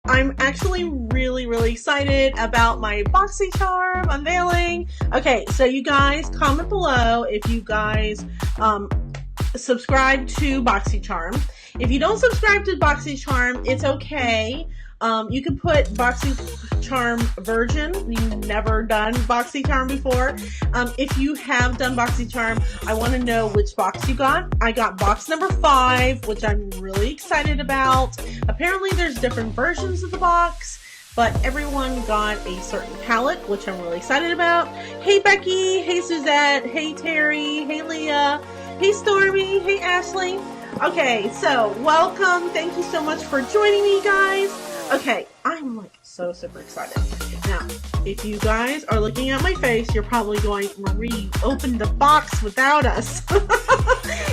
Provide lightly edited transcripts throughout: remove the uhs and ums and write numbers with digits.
I'm actually really excited about my BOXYCHARM unveiling. Okay, so you guys comment below if you guys subscribe to BOXYCHARM. If you don't subscribe to BOXYCHARM, it's okay. You can put BOXYCHARM virgin. You've never done BOXYCHARM before. If you have done BOXYCHARM, I want to know which box you got. I got box number 5, which I'm really excited about. Apparently there's different versions of the box, but everyone got a certain palette, which I'm really excited about. Hey Becky, hey Suzette, hey Terry, hey Leah, hey Stormy, hey Ashley. Okay, so welcome. Thank you so much for joining me, guys. Okay, I'm like so super excited. Now, if you guys are looking at my face, you're probably going, Marie, you opened the box without us.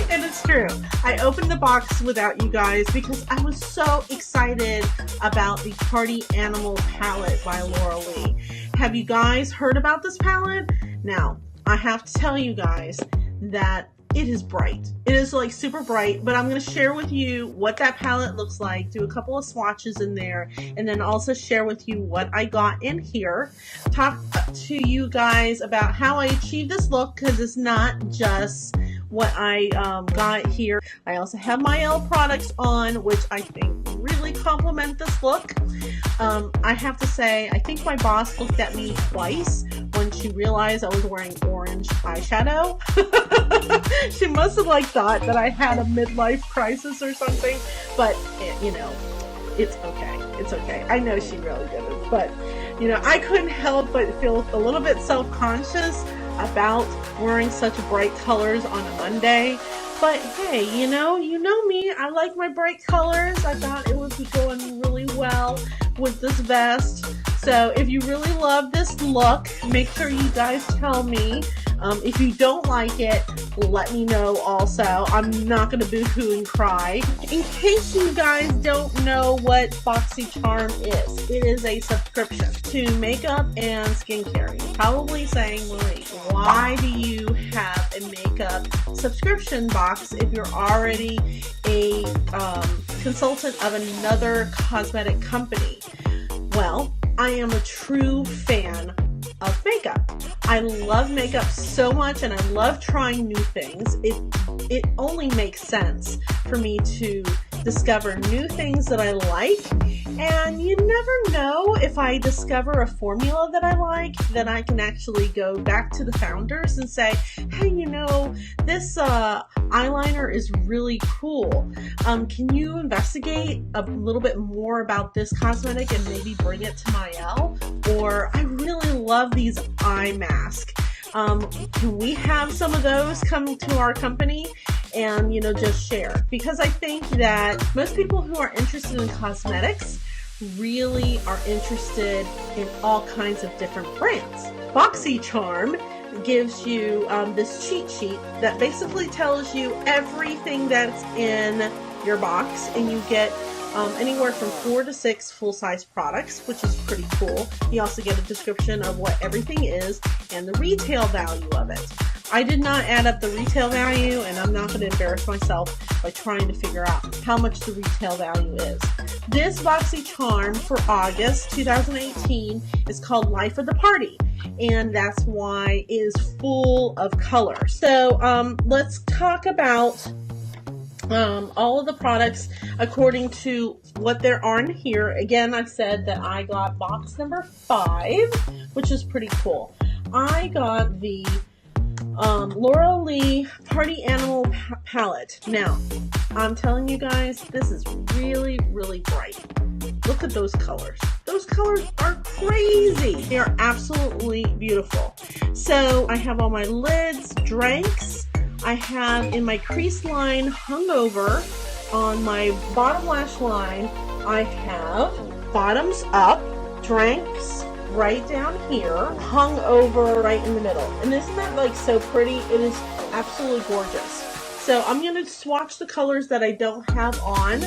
And it's true. I opened the box without you guys because I was so excited about the Party Animal palette by Laura Lee. Have you guys heard about this palette? Now, I have to tell you guys that it is bright. It is like super bright, but I'm going to share with you what that palette looks like, do a couple of swatches in there, and then also share with you what I got in here. Talk to you guys about how I achieved this look, because it's not just what I got here. I also have Maëlle products on, which I think really complement this look. I have to say, I think my boss looked at me twice when she realized I was wearing orange eyeshadow. She must have like thought that I had a midlife crisis or something, but you know, it's okay. It's okay. I know she really didn't, but you know, I couldn't help but feel a little bit self-conscious about wearing such bright colors on a Monday. But hey, you know me, I like my bright colors. I thought it would be going really well with this vest. So if you really love this look, make sure you guys tell me. If you don't like it, let me know also. I'm not going to boo-hoo and cry. In case you guys don't know what BOXYCHARM is, it is a subscription to makeup and skincare. You're probably saying, Marie, why do you have a makeup subscription box if you're already a consultant of another cosmetic company? Well, I am a true fan of makeup. I love makeup so much, and I love trying new things. It only makes sense for me to discover new things that I like, and you never know, if I discover a formula that I like, then I can actually go back to the founders and say, hey, you know, this eyeliner is really cool. Can you investigate a little bit more about this cosmetic and maybe bring it to Maëlle? Or I really love these eye masks. Can we have some of those come to our company and, you know, just share? Because I think that most people who are interested in cosmetics really are interested in all kinds of different brands. BOXYCHARM gives you this cheat sheet that basically tells you everything that's in your box, and you get anywhere from 4 to 6 full-size products, which is pretty cool. You also get a description of what everything is and the retail value of it. I did not add up the retail value, and I'm not going to embarrass myself by trying to figure out how much the retail value is. This BOXYCHARM for August 2018 is called Life of the Party, and that's why it is full of color. So let's talk about all of the products according to what there are in here. Again, I said that I got box number 5, which is pretty cool. I got the Laura Lee Party Animal palette. Now, I'm telling you guys, this is really bright. Look at those colors. Those colors are crazy. They are absolutely beautiful. So I have all my lids, drinks. I have in my crease line hungover. On my bottom lash line, I have bottoms up, drinks right down here, hung over right in the middle. And isn't that like so pretty? It is absolutely gorgeous. So I'm going to swatch the colors that I don't have on.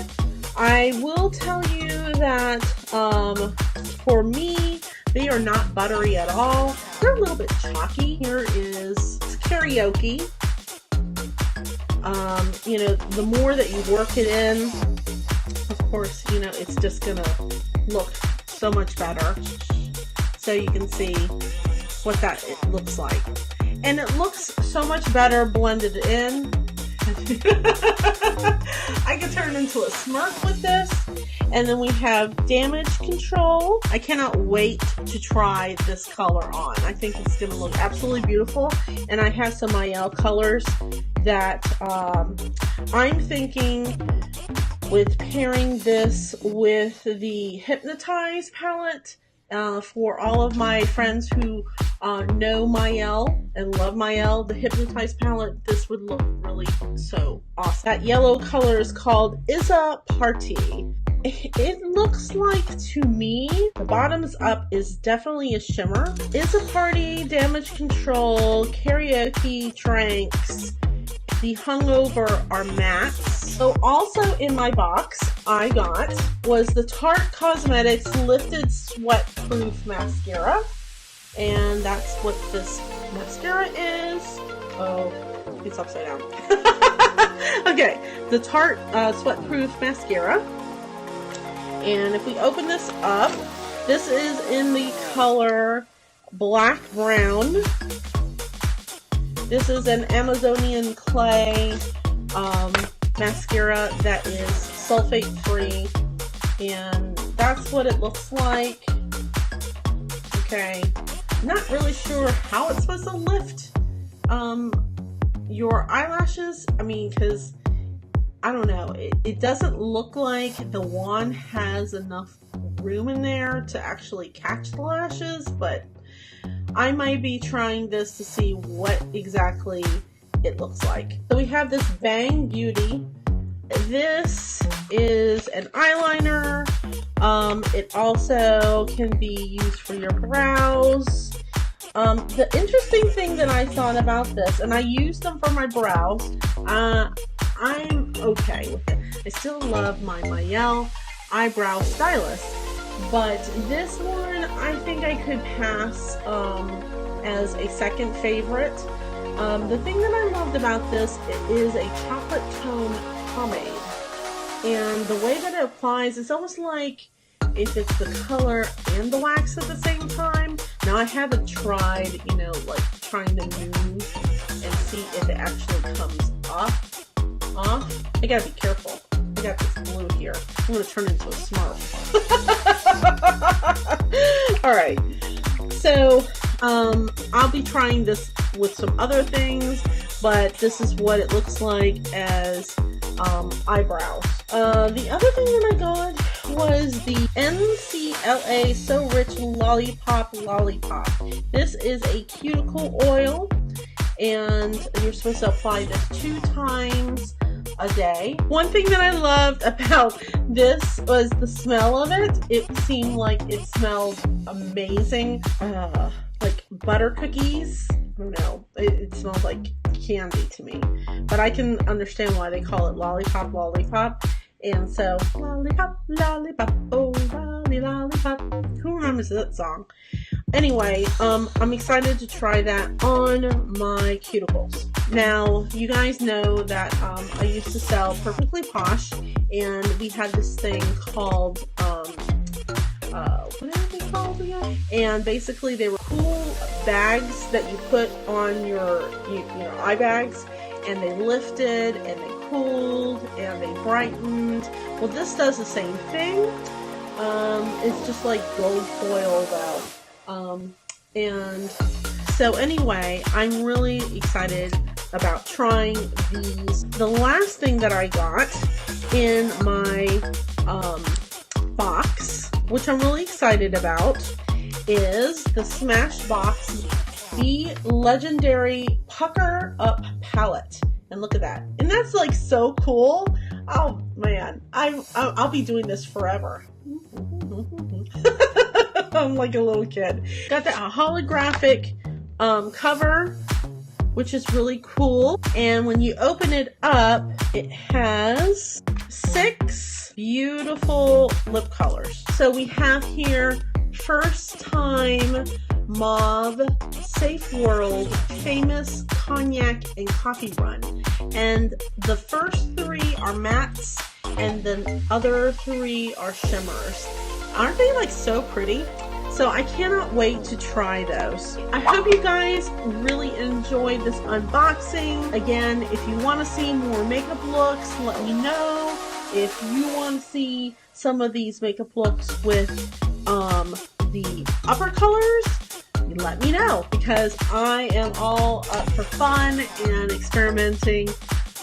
I will tell you that for me, they are not buttery at all. They're a little bit chalky. Here is karaoke. You know, the more that you work it in, of course, you know, it's just gonna look so much better. So you can see what that it looks like. And it looks so much better blended in. I could turn into a Smurf with this. And then we have damage control. I cannot wait to try this color on. I think it's going to look absolutely beautiful. And I have some Maëlle colors that I'm thinking with pairing this with the Hypnotize palette. For all of my friends who know Maëlle and love Maëlle, the Hypnotize palette, this would look really so awesome. That yellow color is called Isa Party. It looks like, to me, the bottoms up is definitely a shimmer. Isa Party, Damage Control, Karaoke, Tranks. The hungover are mattes. So also in my box I got was the Tarte Cosmetics Lifted Sweat Proof Mascara. And that's what this mascara is. Oh, it's upside down. Okay, the Tarte Sweat Proof Mascara. And if we open this up, this is in the color Black Brown. This is an Amazonian clay mascara that is sulfate free, and that's what it looks like. Okay, not really sure how it's supposed to lift your eyelashes. I mean, because I don't know, it doesn't look like the wand has enough room in there to actually catch the lashes, but I might be trying this to see what exactly it looks like. So we have this Bang Beauty. This is an eyeliner. It also can be used for your brows. The interesting thing that I thought about this, and I used them for my brows, I'm okay with it. I still love my Maëlle eyebrow stylist, but this one I think I could pass as a second favorite. The thing that I loved about this, it is a chocolate tone pomade, and the way that it applies is almost like if it's the color and the wax at the same time. Now I haven't tried, you know, like trying to move and see if it actually comes off. I gotta be careful. I got this blue here. I'm gonna turn into a Smurf. Alright, so I'll be trying this with some other things, but this is what it looks like as eyebrows. The other thing that I got was the NCLA So Rich Lollipop. This is a cuticle oil, and you're supposed to apply this 2 times a day. One thing that I loved about this was the smell of it. It seemed like it smelled amazing, like butter cookies. I don't know, it smells like candy to me, but I can understand why they call it lollipop. And so lollipop, oh lollipop. Who remembers that song? Anyway, I'm excited to try that on my cuticles. Now, you guys know that I used to sell Perfectly Posh, and we had this thing called, what are they called again? And basically they were cool bags that you put on your eye bags, and they lifted, and they cooled, and they brightened. Well, this does the same thing. It's just like gold foil though. And so anyway, I'm really excited about trying these. The last thing that I got in my box, which I'm really excited about, is the Smashbox The Legendary Pucker Up Palette. And look at that. And that's like so cool. Oh man, I'll be doing this forever. I'm like a little kid. Got the holographic cover, which is really cool. And when you open it up, it has 6 beautiful lip colors. So we have here First Time Mauve, Safe World, Famous, Cognac, and Coffee Run. And the first 3 are mattes, and the other 3 are shimmers. Aren't they like so pretty? So I cannot wait to try those. I hope you guys really enjoyed this unboxing. Again, if you want to see more makeup looks, let me know. If you want to see some of these makeup looks with the upper colors, let me know, because I am all up for fun and experimenting.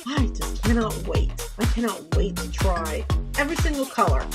I just cannot wait. I cannot wait to try every single color.